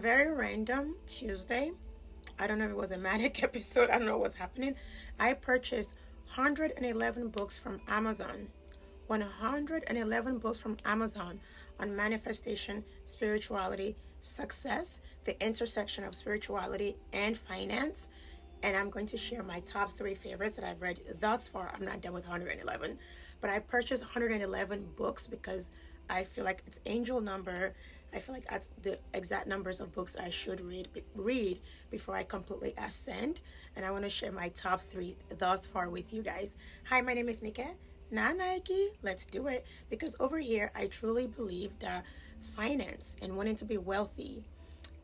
Very random Tuesday. I don't know if it was a manic episode. I don't know what's happening. I purchased 111 books from Amazon. 111 books from Amazon on manifestation, spirituality, success, the intersection of spirituality and finance. And I'm going to share my top three favorites that I've read thus far. I'm not done with 111, but I purchased 111 books because I feel like it's angel number. I feel like that's the exact numbers of books I should read before I completely ascend. And I want to share my top three thus far with you guys. Hi, my name is Nika. Not Nike. Let's do it. Because over here, I truly believe that finance and wanting to be wealthy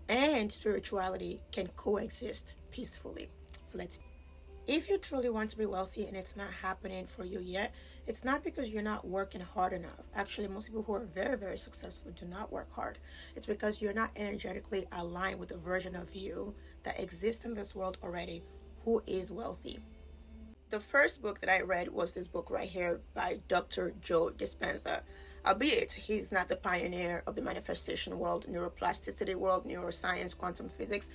and spirituality can coexist peacefully. So let's. If you truly want to be wealthy and it's not happening for you yet, it's not because you're not working hard enough. Actually, most people who are very, very successful do not work hard. It's because you're not energetically aligned with the version of you that exists in this world already who is wealthy. The first book that I read was this book right here by Dr. Joe Dispenza. Albeit he's not the pioneer of the manifestation world, neuroplasticity world, neuroscience, quantum physics.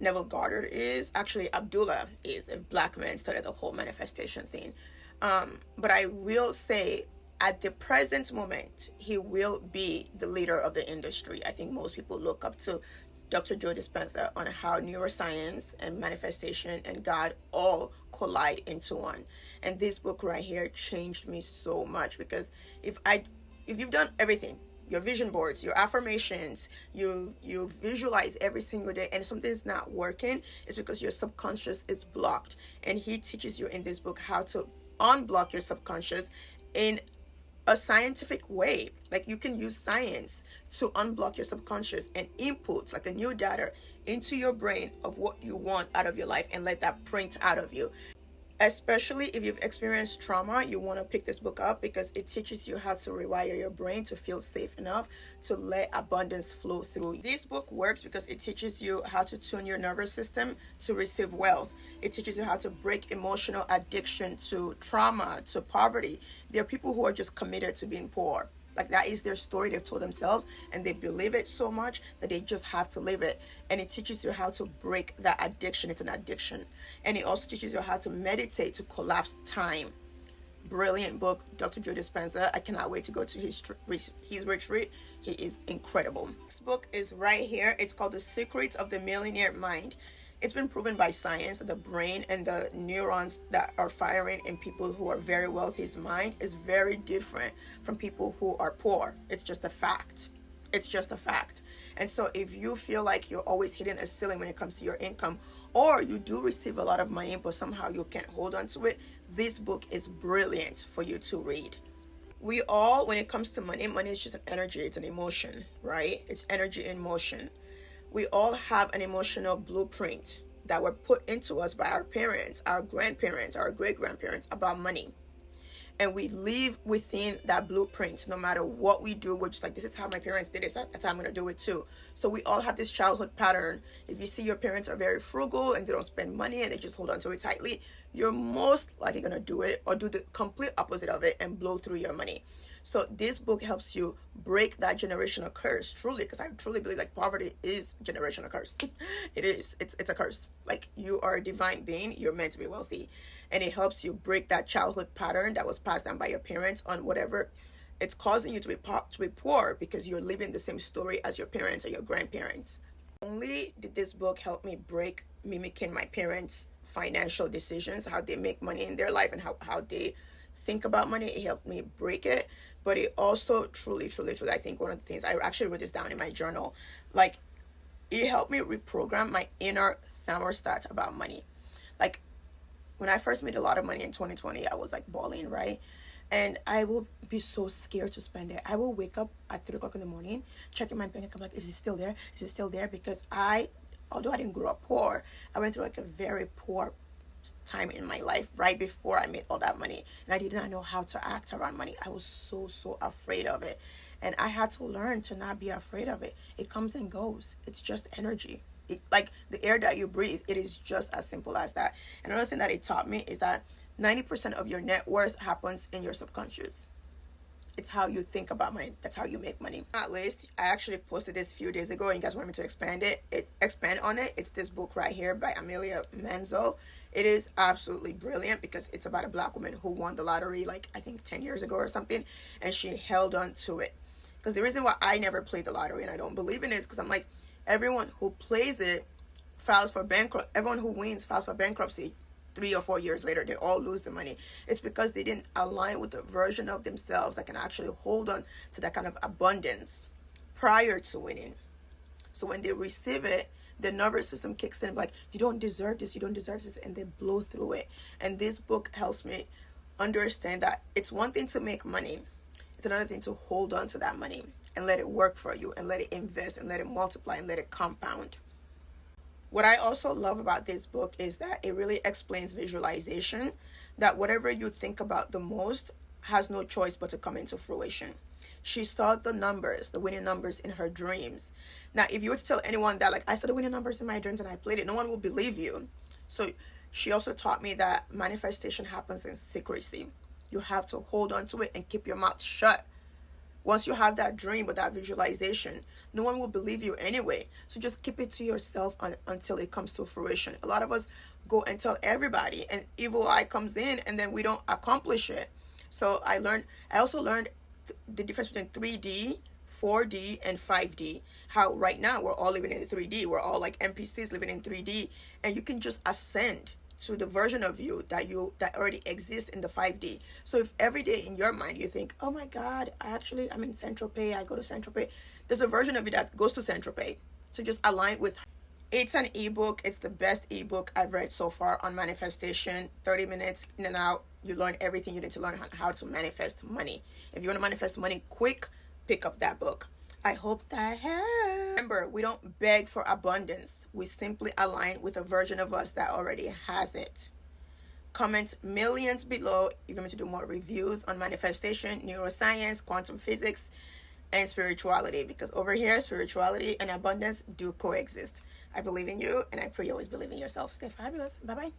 Neville Goddard is. Actually, Abdullah is. A black man started the whole manifestation thing. But I will say, at the present moment, he will be the leader of the industry. I think most people look up to Dr. Joe Dispenza on how neuroscience and manifestation and God all collide into one. And this book right here changed me so much, because if you've done everything, your vision boards, your affirmations, you visualize every single day, and something's not working, it's because your subconscious is blocked. And he teaches you in this book how to unblock your subconscious in a scientific way. Like, you can use science to unblock your subconscious and input like a new data into your brain of what you want out of your life, and let that print out of you. Especially if you've experienced trauma, you want to pick this book up, because it teaches you how to rewire your brain to feel safe enough to let abundance flow through. This book works because it teaches you how to tune your nervous system to receive wealth. It teaches you how to break emotional addiction to trauma, to poverty. There are people who are just committed to being poor. Like, that is their story they've told themselves, and they believe it so much that they just have to live it. And it teaches you how to break that addiction. It's an addiction. And it also teaches you how to meditate to collapse time. Brilliant book, Dr. Joe Dispenza. I cannot wait to go to his retreat. He is incredible. This book is right here. It's called The Secrets of the Millionaire Mind. It's been proven by science that the brain and the neurons that are firing in people who are very wealthy's mind is very different from people who are poor. It's just a fact. It's just a fact. And so if you feel like you're always hitting a ceiling when it comes to your income, or you do receive a lot of money but somehow you can't hold on to it, this book is brilliant for you to read. We all, when it comes to money, money is just an energy. It's an emotion, right? It's energy in motion. We all have an emotional blueprint that were put into us by our parents, our grandparents, our great-grandparents about money. And we live within that blueprint. No matter what we do, we're just like, this is how my parents did it, so that's how I'm going to do it too. So we all have this childhood pattern. If you see your parents are very frugal and they don't spend money and they just hold on to it tightly, you're most likely going to do it, or do the complete opposite of it and blow through your money. So this book helps you break that generational curse, truly, because I truly believe like poverty is generational curse. It is. It's a curse. Like, you are a divine being. You're meant to be wealthy. And it helps you break that childhood pattern that was passed down by your parents on whatever it's causing you to be poor, because you're living the same story as your parents or your grandparents. Only did this book help me break mimicking my parents' financial decisions, how they make money in their life and how they think about money. It helped me break it. But it also truly, I think one of the things, I actually wrote this down in my journal, like, it helped me reprogram my inner thermostat about money. Like, when I first made a lot of money in 2020, I was like bawling, right? And I will be so scared to spend it. I will wake up at 3 o'clock in the morning, checking my bank account, like, is it still there? Is it still there? Because although I didn't grow up poor, I went through like a very poor time in my life right before I made all that money, and I did not know how to act around money. I was so afraid of it, and I had to learn to not be afraid of it. It comes and goes. It's just energy. Like the air that you breathe, it is just as simple as that. And another thing that it taught me is that 90% of your net worth happens in your subconscious. It's how you think about money. That's how you make money. At least, I actually posted this a few days ago and you guys want me to expand on it. It's this book right here by Amelia Manzo. It is absolutely brilliant because it's about a black woman who won the lottery like I think 10 years ago or something, and she held on to it. Because the reason why I never played the lottery and I don't believe in it is because I'm like, everyone who plays it files for bankrupt. Everyone who wins files for bankruptcy 3 or 4 years later. They all lose the money. It's because they didn't align with the version of themselves that can actually hold on to that kind of abundance prior to winning. So when they receive it, the nervous system kicks in like, you don't deserve this, you don't deserve this, and they blow through it. And this book helps me understand that it's one thing to make money, it's another thing to hold on to that money and let it work for you and let it invest and let it multiply and let it compound. What I also love about this book is that it really explains visualization, that whatever you think about the most has no choice but to come into fruition. She saw the numbers, the winning numbers in her dreams. Now, if you were to tell anyone that, like, I saw the winning numbers in my dreams and I played it, no one will believe you. So she also taught me that manifestation happens in secrecy. You have to hold on to it and keep your mouth shut. Once you have that dream or that visualization, no one will believe you anyway. So just keep it to yourself until it comes to fruition. A lot of us go and tell everybody, and evil eye comes in, and then we don't accomplish it. So I also learned the difference between 3D, 4D, and 5D. How right now we're all living in 3D. We're all like NPCs living in 3D, and you can just ascend to the version of you that already exists in the 5D. So if every day in your mind you think, oh my God, I'm in Saint-Tropez, I go to Saint-Tropez, there's a version of you that goes to Saint-Tropez. So just align with. It's an ebook. It's the best ebook I've read so far on manifestation. 30 minutes in and out. You learn everything you need to learn how to manifest money. If you want to manifest money quick, pick up that book. I hope that helps. Remember, we don't beg for abundance. We simply align with a version of us that already has it. Comment millions below if you want me to do more reviews on manifestation, neuroscience, quantum physics, and spirituality. Because over here, spirituality and abundance do coexist. I believe in you, and I pray you always believe in yourself. Stay fabulous. Bye-bye.